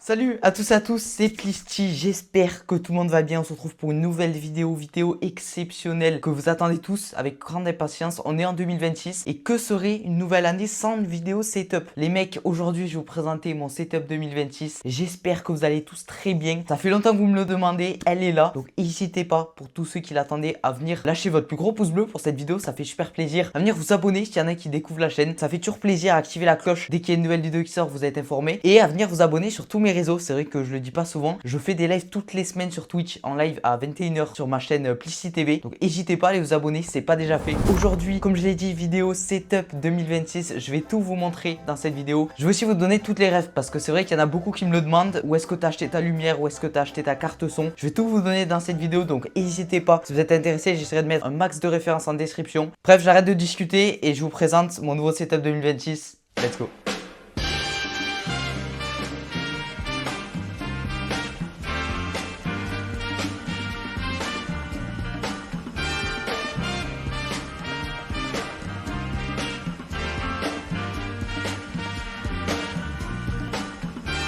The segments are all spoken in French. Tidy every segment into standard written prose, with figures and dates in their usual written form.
Salut à tous, c'est Plisty, j'espère que tout le monde va bien. On se retrouve pour une nouvelle vidéo exceptionnelle que vous attendez tous avec grande impatience. On est en 2026 et que serait une nouvelle année sans une vidéo setup? Les mecs, aujourd'hui je vais vous présenter mon setup 2026. J'espère que vous allez tous très bien. Ça fait longtemps que vous me le demandez, elle est là. Donc n'hésitez pas, pour tous ceux qui l'attendaient, à venir lâcher votre plus gros pouce bleu pour cette vidéo. Ça fait super plaisir. À venir vous abonner s'il y en a qui découvrent la chaîne. Ça fait toujours plaisir à activer la cloche dès qu'il y a une nouvelle vidéo qui sort, vous êtes informé. Et à venir vous abonner sur tous mes réseaux, c'est vrai que je le dis pas souvent. Je fais des lives toutes les semaines sur Twitch en live à 21h sur ma chaîne Plisty TV. Donc n'hésitez pas à aller vous abonner si c'est pas déjà fait. Aujourd'hui, comme je l'ai dit, vidéo setup 2026. Je vais tout vous montrer dans cette vidéo. Je vais aussi vous donner toutes les rêves parce que c'est vrai qu'il y en a beaucoup qui me le demandent. Où est-ce que tu as acheté ta lumière? Où est-ce que tu as acheté ta carte son? Je vais tout vous donner dans cette vidéo. Donc n'hésitez pas. Si vous êtes intéressé, j'essaierai de mettre un max de références en description. Bref, j'arrête de discuter et je vous présente mon nouveau setup 2026. Let's go.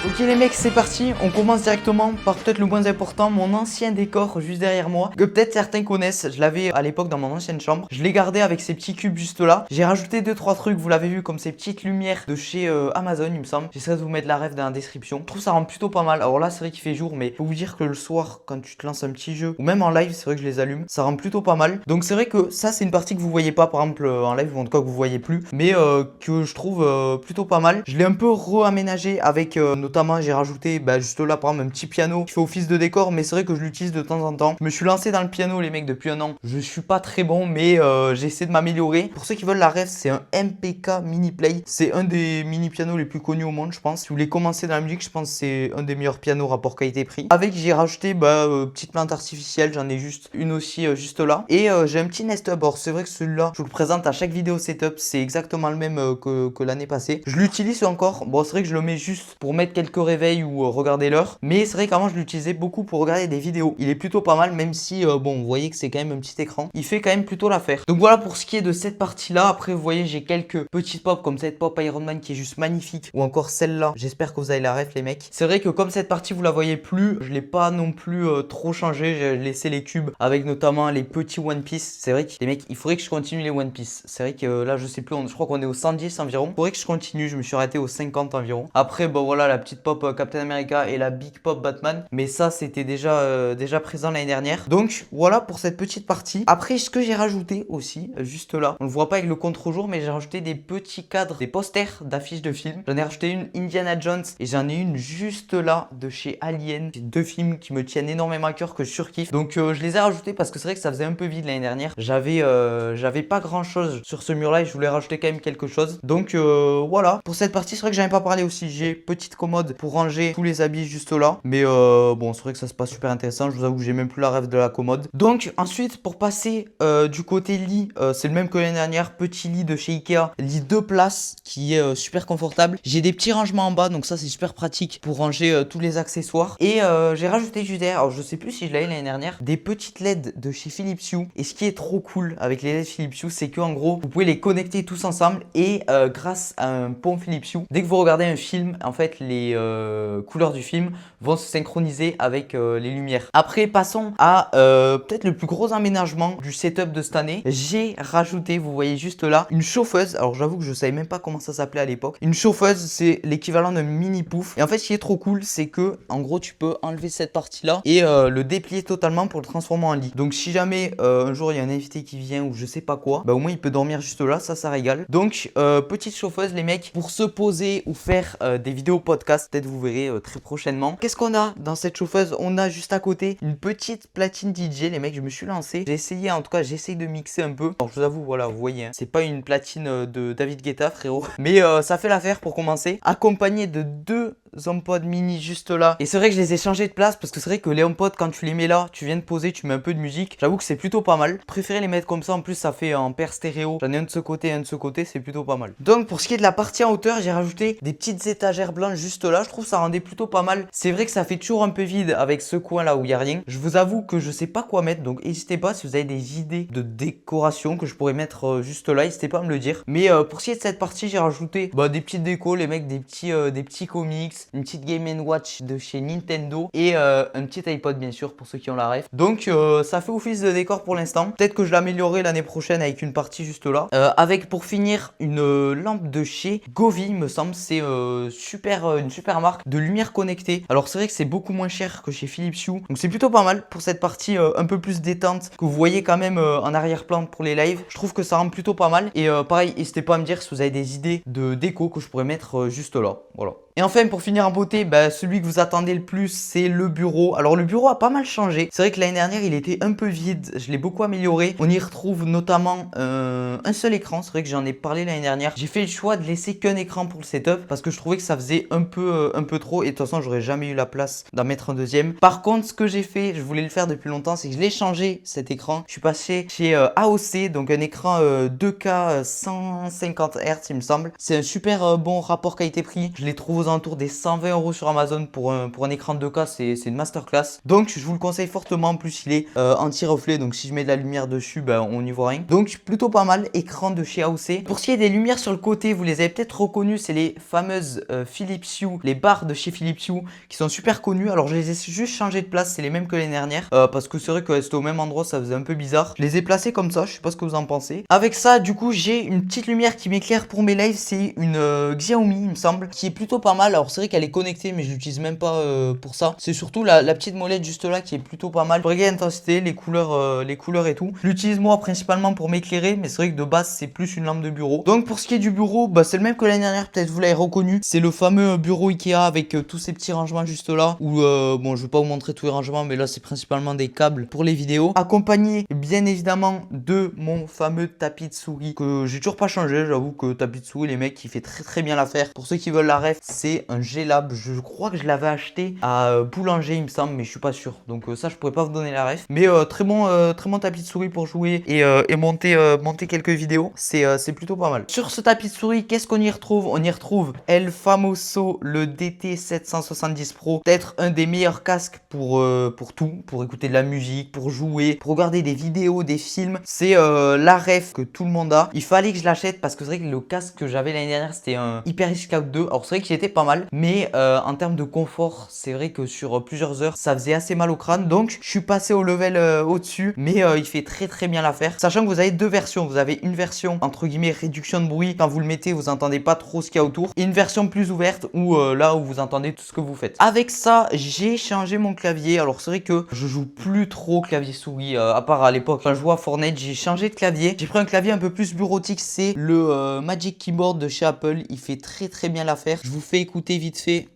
Ok les mecs, c'est parti, on commence directement par peut-être le moins important, mon ancien décor juste derrière moi, que peut-être certains connaissent. Je l'avais à l'époque dans mon ancienne chambre, je l'ai gardé avec ces petits cubes juste là. J'ai rajouté 2-3 trucs, vous l'avez vu, comme ces petites lumières de chez Amazon il me semble. J'essaierai de vous mettre la ref dans la description. Je trouve ça rend plutôt pas mal. Alors là c'est vrai qu'il fait jour, mais faut vous dire que le soir quand tu te lances un petit jeu, ou même en live, c'est vrai que je les allume, ça rend plutôt pas mal. Donc c'est vrai que ça c'est une partie que vous voyez pas par exemple en live, ou en tout cas que vous voyez plus, mais que je trouve plutôt pas mal. Je l'ai un peu re-aménagé avec notamment j'ai rajouté juste là par exemple un petit piano qui fait office de décor, mais c'est vrai que je l'utilise de temps en temps. Je me suis lancé dans le piano les mecs depuis un an. Je suis pas très bon, mais j'essaie de m'améliorer. Pour ceux qui veulent la ref, c'est un MPK Mini Play. C'est un des mini pianos les plus connus au monde je pense. Si vous voulez commencer dans la musique, je pense que c'est un des meilleurs pianos rapport qualité-prix. Avec j'ai rajouté petite plante artificielle, j'en ai juste une aussi juste là. Et j'ai un petit Nest Hub. Alors c'est vrai que celui-là, je vous le présente à chaque vidéo setup, c'est exactement le même que l'année passée. Je l'utilise encore. Bon c'est vrai que je le mets juste pour mettre quelques réveils ou regarder l'heure, mais c'est vrai qu'avant je l'utilisais beaucoup pour regarder des vidéos. Il est plutôt pas mal, même si bon vous voyez que c'est quand même un petit écran, il fait quand même plutôt l'affaire. Donc voilà pour ce qui est de cette partie là. Après vous voyez j'ai quelques petites pop comme cette pop Iron Man qui est juste magnifique, ou encore celle-là, j'espère que vous avez la ref les mecs. C'est vrai que comme cette partie vous la voyez plus, je l'ai pas non plus trop changé, j'ai laissé les cubes avec notamment les petits One Piece. C'est vrai que les mecs, il faudrait que je continue les One Piece. C'est vrai que là je sais plus, je crois qu'on est au 110 environ. Il faudrait que je continue, je me suis arrêté au 50 environ. Après bon voilà la petite pop Captain America et la Big Pop Batman, mais ça c'était déjà présent l'année dernière. Donc voilà pour cette petite partie. Après ce que j'ai rajouté aussi juste là, on le voit pas avec le contre-jour, mais j'ai rajouté des petits cadres, des posters d'affiches de films. J'en ai rajouté une Indiana Jones et j'en ai une juste là de chez Alien. J'ai deux films qui me tiennent énormément à cœur, que je surkiffe. Donc je les ai rajoutés parce que c'est vrai que ça faisait un peu vide l'année dernière. J'avais pas grand chose sur ce mur là et je voulais rajouter quand même quelque chose. Donc voilà pour cette partie. C'est vrai que j'en ai pas parlé aussi. J'ai petite commode pour ranger tous les habits juste là, mais bon c'est vrai que ça c'est pas super intéressant. Je vous avoue que j'ai même plus la rêve de la commode. Donc ensuite pour passer du côté lit, c'est le même que l'année dernière. Petit lit de chez Ikea, lit 2 places qui est super confortable. J'ai des petits rangements en bas, donc ça c'est super pratique pour ranger tous les accessoires. Et j'ai rajouté juste derrière, alors je sais plus si je l'avais l'année dernière, des petites LED de chez Philips Hue. Et ce qui est trop cool avec les LED Philips Hue, c'est que en gros vous pouvez les connecter tous ensemble et grâce à un pont Philips Hue, dès que vous regardez un film, en fait les couleurs du film vont se synchroniser avec les lumières. Après passons à peut-être le plus gros aménagement du setup de cette année. J'ai rajouté, vous voyez juste là, une chauffeuse. Alors j'avoue que je savais même pas comment ça s'appelait à l'époque. Une chauffeuse, c'est l'équivalent d'un mini pouf. Et en fait ce qui est trop cool, c'est que en gros tu peux enlever cette partie là et le déplier totalement pour le transformer en lit. Donc si jamais un jour il y a un invité qui vient ou je sais pas quoi, au moins il peut dormir juste là, ça régale. Donc petite chauffeuse les mecs, pour se poser ou faire des vidéos podcast, peut-être vous verrez très prochainement. Qu'est-ce qu'on a dans cette chauffeuse? On a juste à côté une petite platine DJ les mecs. Je me suis lancé, j'ai essayé, en tout cas j'essaye de mixer un peu. Alors je vous avoue voilà, vous voyez hein, c'est pas une platine de David Guetta frérot, mais ça fait l'affaire pour commencer, accompagné de deux HomePod mini juste là. Et c'est vrai que je les ai changés de place parce que c'est vrai que les HomePod quand tu les mets là, tu viens de poser, tu mets un peu de musique. J'avoue que c'est plutôt pas mal. Préféré les mettre comme ça, en plus ça fait en paire stéréo. J'en ai un de ce côté et un de ce côté, c'est plutôt pas mal. Donc pour ce qui est de la partie en hauteur, j'ai rajouté des petites étagères blanches juste là. Je trouve ça rendait plutôt pas mal. C'est vrai que ça fait toujours un peu vide avec ce coin là où il n'y a rien. Je vous avoue que je sais pas quoi mettre, donc n'hésitez pas si vous avez des idées de décoration que je pourrais mettre juste là, n'hésitez pas à me le dire. Mais pour ce qui est de cette partie, j'ai rajouté des petites décos, les mecs, des petits comics, une petite Game & Watch de chez Nintendo et un petit iPod bien sûr pour ceux qui ont la ref. Donc ça fait office de décor pour l'instant. Peut-être que je l'améliorerai l'année prochaine avec une partie juste là. Avec pour finir une lampe de chez Govee, me semble. C'est une super marque de lumière connectée. Alors c'est vrai que c'est beaucoup moins cher que chez Philips Hue. Donc c'est plutôt pas mal pour cette partie un peu plus détente que vous voyez quand même en arrière-plan pour les lives. Je trouve que ça rend plutôt pas mal. Et pareil, n'hésitez pas à me dire si vous avez des idées de déco que je pourrais mettre juste là. Voilà. Et enfin, pour finir en beauté, celui que vous attendez le plus, c'est le bureau. Alors le bureau a pas mal changé. C'est vrai que l'année dernière, il était un peu vide. Je l'ai beaucoup amélioré. On y retrouve notamment un seul écran. C'est vrai que j'en ai parlé l'année dernière. J'ai fait le choix de laisser qu'un écran pour le setup parce que je trouvais que ça faisait un peu trop. Et de toute façon, j'aurais jamais eu la place d'en mettre un deuxième. Par contre, ce que j'ai fait, je voulais le faire depuis longtemps, c'est que je l'ai changé cet écran. Je suis passé chez AOC, donc un écran 2K 150 Hz, il me semble. C'est un super bon rapport qualité-prix. Je les trouve aux alentours des 120 € sur Amazon pour un écran 2K, c'est une masterclass. Donc je vous le conseille fortement. En plus il est anti-reflet, donc si je mets de la lumière dessus, on n'y voit rien. Donc plutôt pas mal, écran de chez AOC. Pour ce qui est des lumières sur le côté, vous les avez peut-être reconnues, c'est les fameuses Philips Hue, les barres de chez Philips Hue qui sont super connues. Alors je les ai juste changé de place, c'est les mêmes que l'année dernière parce que c'est vrai que c'était au même endroit, ça faisait un peu bizarre. Je les ai placés comme ça, je sais pas ce que vous en pensez. Avec ça, du coup, j'ai une petite lumière qui m'éclaire pour mes lives, c'est une Xiaomi, il me semble, qui est plutôt pas mal. Alors c'est vrai qu'elle est connectée, mais je l'utilise même pas pour ça. C'est surtout la petite molette juste là qui est plutôt pas mal. Pour regarder l'intensité, les couleurs et tout. Je l'utilise moi principalement pour m'éclairer, mais c'est vrai que de base c'est plus une lampe de bureau. Donc pour ce qui est du bureau, c'est le même que l'année dernière, peut-être vous l'avez reconnu. C'est le fameux bureau Ikea avec tous ces petits rangements juste là. Où bon, je vais pas vous montrer tous les rangements, mais là c'est principalement des câbles pour les vidéos. Accompagné bien évidemment de mon fameux tapis de souris que j'ai toujours pas changé. J'avoue que tapis de souris, les mecs, il fait très bien l'affaire. Pour ceux qui veulent la ref, c'est un G-Lab. Je crois que je l'avais acheté à Boulanger, il me semble, mais je suis pas sûr. Donc ça, je pourrais pas vous donner la ref. Mais très bon tapis de souris pour jouer et monter quelques vidéos. C'est plutôt pas mal. Sur ce tapis de souris, qu'est-ce qu'on y retrouve? On y retrouve El Famoso, le DT770 Pro. Peut-être un des meilleurs casques pour tout. Pour écouter de la musique, pour jouer, pour regarder des vidéos, des films. C'est la ref que tout le monde a. Il fallait que je l'achète parce que c'est vrai que le casque que j'avais l'année dernière, c'était un HyperX Scout 2. Alors c'est vrai qu'il était pas mal, mais en termes de confort, c'est vrai que sur plusieurs heures, ça faisait assez mal au crâne. Donc je suis passé au level au-dessus, mais il fait très bien l'affaire. Sachant que vous avez deux versions. Vous avez une version entre guillemets réduction de bruit. Quand vous le mettez, vous entendez pas trop ce qu'il y a autour. Et une version plus ouverte où là où vous entendez tout ce que vous faites. Avec ça, j'ai changé mon clavier. Alors c'est vrai que je joue plus trop clavier souris, à part à l'époque quand je jouais à Fortnite. J'ai changé de clavier. J'ai pris un clavier un peu plus bureautique. C'est le Magic Keyboard de chez Apple. Il fait très bien l'affaire. Je vous fais écouter vite fait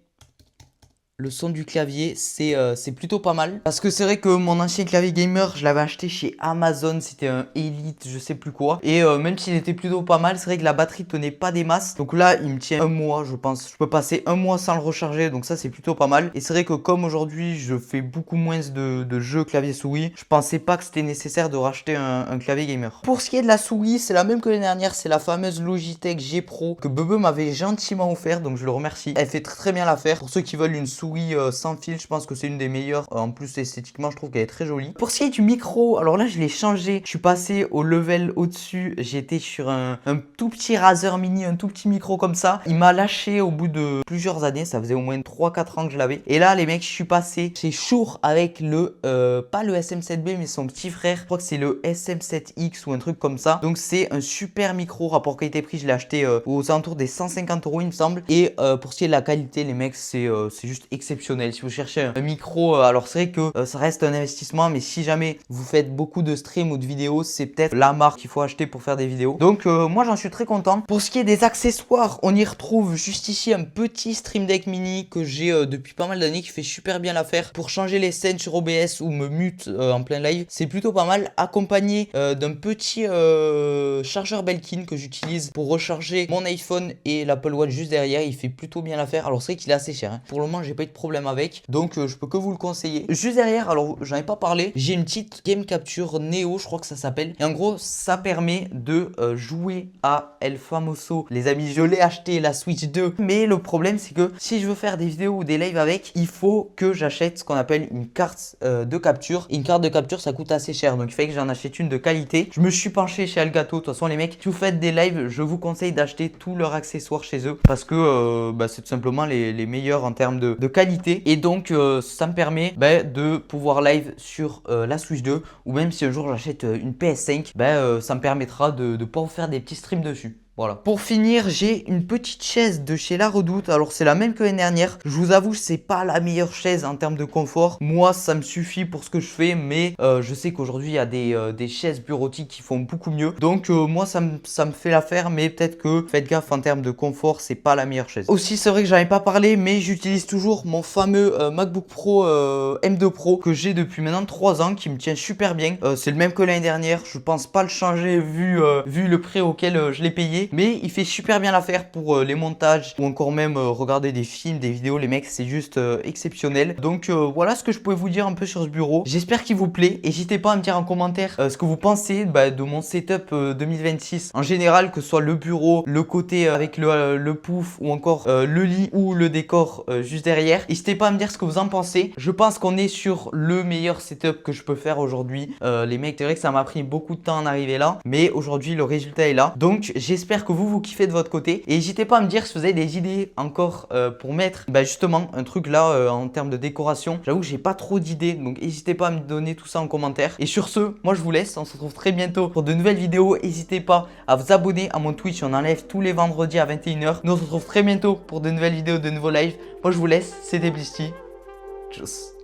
le son du clavier, c'est plutôt pas mal. Parce que c'est vrai que mon ancien clavier gamer, je l'avais acheté chez Amazon. C'était un Elite, je sais plus quoi. Et même s'il était plutôt pas mal, c'est vrai que la batterie tenait pas des masses. Donc là, il me tient un mois, je pense. Je peux passer un mois sans le recharger. Donc ça, c'est plutôt pas mal. Et c'est vrai que comme aujourd'hui, je fais beaucoup moins de jeux clavier souris, je pensais pas que c'était nécessaire de racheter un clavier gamer. Pour ce qui est de la souris, c'est la même que l'année dernière. C'est la fameuse Logitech G Pro que Bebe m'avait gentiment offert. Donc je le remercie. Elle fait très bien l'affaire. Pour ceux qui veulent une souris sans fil, je pense que c'est une des meilleures. En plus esthétiquement, je trouve qu'elle est très jolie. Pour ce qui est du micro, alors là je l'ai changé. Je suis passé au level au-dessus. J'étais sur un tout petit Razer Mini, un tout petit micro comme ça. Il m'a lâché au bout de plusieurs années. Ça faisait au moins 3-4 ans que je l'avais. Et là les mecs, je suis passé chez Shure avec le pas le SM7B mais son petit frère. Je crois que c'est le SM7X ou un truc comme ça. Donc c'est un super micro. Rapport qualité-prix, je l'ai acheté aux alentours des 150 € il me semble. Et pour ce qui est de la qualité, les mecs, c'est juste exceptionnel. Si vous cherchez un micro, alors c'est vrai que ça reste un investissement, mais si jamais vous faites beaucoup de streams ou de vidéos, c'est peut-être la marque qu'il faut acheter pour faire des vidéos. Donc moi j'en suis très content. Pour ce qui est des accessoires, on y retrouve juste ici un petit Stream Deck Mini que j'ai depuis pas mal d'années, qui fait super bien l'affaire pour changer les scènes sur OBS ou me mute en plein live. C'est plutôt pas mal, accompagné d'un petit chargeur Belkin que j'utilise pour recharger mon iPhone et l'Apple Watch juste derrière. Il fait plutôt bien l'affaire. Alors c'est vrai qu'il est assez cher, hein. Pour le moment j'ai pas eu de problème avec. Donc je peux que vous le conseiller. Juste derrière, alors j'en ai pas parlé, j'ai une petite Game Capture Neo, je crois que ça s'appelle. Et en gros, ça permet de jouer à El Famoso. Les amis, je l'ai acheté la Switch 2. Mais le problème, c'est que si je veux faire des vidéos ou des lives avec, il faut que j'achète ce qu'on appelle une carte de capture. Une carte de capture, ça coûte assez cher. Donc il fait que j'en achète une de qualité. Je me suis penché chez Elgato. De toute façon, les mecs, si vous faites des lives, je vous conseille d'acheter tous leurs accessoires chez eux. Parce que c'est tout simplement les meilleurs en termes de qualité. Et donc, ça me permet de pouvoir live sur la Switch 2. Ou même si un jour j'achète une PS5, ça me permettra de pouvoir faire des petits streams dessus. Voilà. Pour finir, j'ai une petite chaise de chez La Redoute. Alors, c'est la même que l'année dernière. Je vous avoue, c'est pas la meilleure chaise en termes de confort. Moi, ça me suffit pour ce que je fais. Mais je sais qu'aujourd'hui, il y a des chaises bureautiques qui font beaucoup mieux. Donc, moi, ça me fait l'affaire. Mais peut-être que faites gaffe en termes de confort, c'est pas la meilleure chaise. Aussi, c'est vrai que j'en ai pas parlé, mais j'utilise toujours mon fameux MacBook Pro M2 Pro que j'ai depuis maintenant 3 ans, qui me tient super bien. C'est le même que l'année dernière. Je pense pas le changer vu le prix auquel je l'ai payé. Mais il fait super bien l'affaire pour les montages ou encore même regarder des films, des vidéos. Les mecs, c'est juste exceptionnel. Donc voilà ce que je pouvais vous dire un peu sur ce bureau. J'espère qu'il vous plaît. N'hésitez pas à me dire en commentaire ce que vous pensez de mon setup 2026. En général, que ce soit le bureau, le côté avec le pouf ou encore le lit ou le décor juste derrière. N'hésitez pas à me dire ce que vous en pensez. Je pense qu'on est sur le meilleur setup que je peux faire aujourd'hui. Les mecs, c'est vrai que ça m'a pris beaucoup de temps en arriver là. Mais aujourd'hui, le résultat est là. Donc j'espère que vous kiffez de votre côté. Et n'hésitez pas à me dire si vous avez des idées encore pour mettre justement un truc là en termes de décoration. J'avoue que j'ai pas trop d'idées. Donc n'hésitez pas à me donner tout ça en commentaire. Et sur ce, moi je vous laisse. On se retrouve très bientôt pour de nouvelles vidéos. N'hésitez pas à vous abonner à mon Twitch. On enlève tous les vendredis à 21 h. Nous on se retrouve très bientôt pour de nouvelles vidéos, de nouveaux lives. Moi je vous laisse. C'était Blisty. Tchuss.